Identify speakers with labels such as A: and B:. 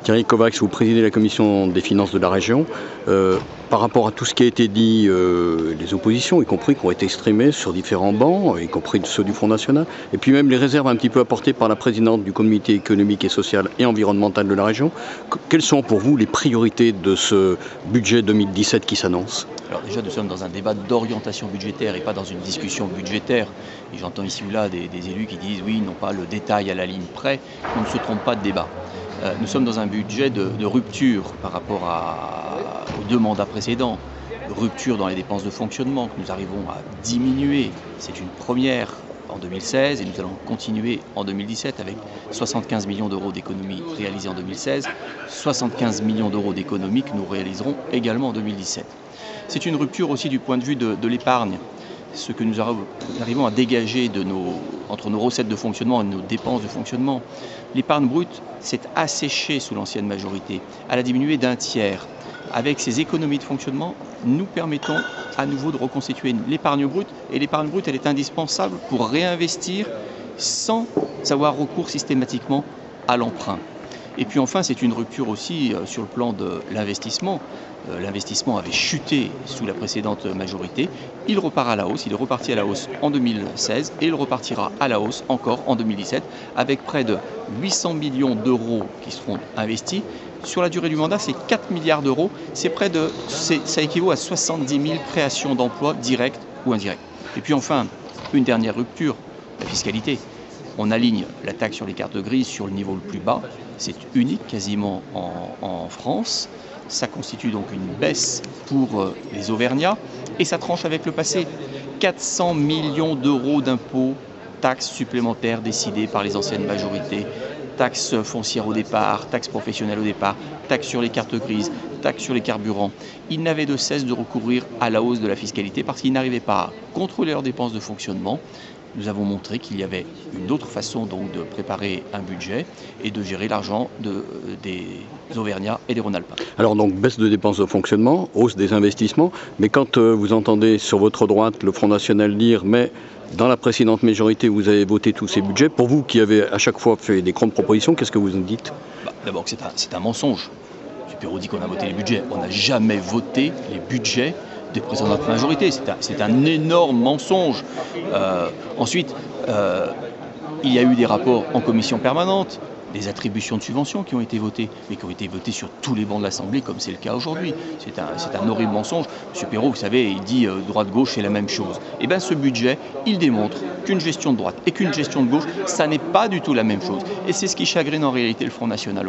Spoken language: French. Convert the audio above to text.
A: Thierry Kovacs, vous présidez la commission des finances de la région. Par rapport à tout ce qui a été dit, les oppositions, y compris, qui ont été exprimées sur différents bancs, y compris ceux du Front National, et puis même les réserves un petit peu apportées par la présidente du comité économique et social et environnemental de la région, quelles sont pour vous les priorités de ce budget 2017 qui s'annonce ?
B: Alors déjà, nous sommes dans un débat d'orientation budgétaire et pas dans une discussion budgétaire. Et j'entends ici ou là des élus qui disent oui, non pas le détail à la ligne près. On ne se trompe pas de débat. Nous sommes dans un budget de rupture par rapport aux 2 mandats précédents. Rupture dans les dépenses de fonctionnement que nous arrivons à diminuer. C'est une première en 2016 et nous allons continuer en 2017 avec 75 millions d'euros d'économies réalisées en 2016, 75 millions d'euros d'économies que nous réaliserons également en 2017. C'est une rupture aussi du point de vue de l'épargne. Ce que nous arrivons à dégager entre nos recettes de fonctionnement et nos dépenses de fonctionnement. L'épargne brute s'est asséchée sous l'ancienne majorité. Elle a diminué d'1 tiers. Avec ces économies de fonctionnement, nous permettons à nouveau de reconstituer l'épargne brute. Et l'épargne brute, elle est indispensable pour réinvestir sans avoir recours systématiquement à l'emprunt. Et puis enfin, c'est une rupture aussi sur le plan de l'investissement. L'investissement avait chuté sous la précédente majorité. Il repart à la hausse, il est reparti à la hausse en 2016 et il repartira à la hausse encore en 2017 avec près de 800 millions d'euros qui seront investis. Sur la durée du mandat, c'est 4 milliards d'euros. Ça équivaut à 70 000 créations d'emplois directes ou indirectes. Et puis enfin, une dernière rupture, la fiscalité. On aligne la taxe sur les cartes grises sur le niveau le plus bas. C'est unique quasiment en France. Ça constitue donc une baisse pour les Auvergnats et ça tranche avec le passé. 400 millions d'euros d'impôts, taxes supplémentaires décidées par les anciennes majorités, taxes foncières au départ, taxes professionnelles au départ, taxes sur les cartes grises, taxes sur les carburants. Ils n'avaient de cesse de recourir à la hausse de la fiscalité parce qu'ils n'arrivaient pas à contrôler leurs dépenses de fonctionnement. Nous avons montré qu'il y avait une autre façon donc de préparer un budget et de gérer l'argent des Auvergnats et des Rhône-Alpins.
A: Alors donc baisse de dépenses de fonctionnement, hausse des investissements, mais quand vous entendez sur votre droite le Front National dire mais dans la précédente majorité vous avez voté tous ces budgets, pour vous qui avez à chaque fois fait des grandes propositions, qu'est-ce que vous nous dites ?
B: D'abord que c'est un mensonge. M. Perrault dit qu'on a voté les budgets. On n'a jamais voté les budgets des précédentes majorités. C'est un énorme mensonge. Ensuite, il y a eu des rapports en commission permanente, des attributions de subventions qui ont été votées, mais qui ont été votées sur tous les bancs de l'Assemblée, comme c'est le cas aujourd'hui. C'est un horrible mensonge. M. Perrault, vous savez, il dit droite-gauche, c'est la même chose. Eh bien, ce budget, il démontre qu'une gestion de droite et qu'une gestion de gauche, ça n'est pas du tout la même chose. Et c'est ce qui chagrine en réalité le Front National.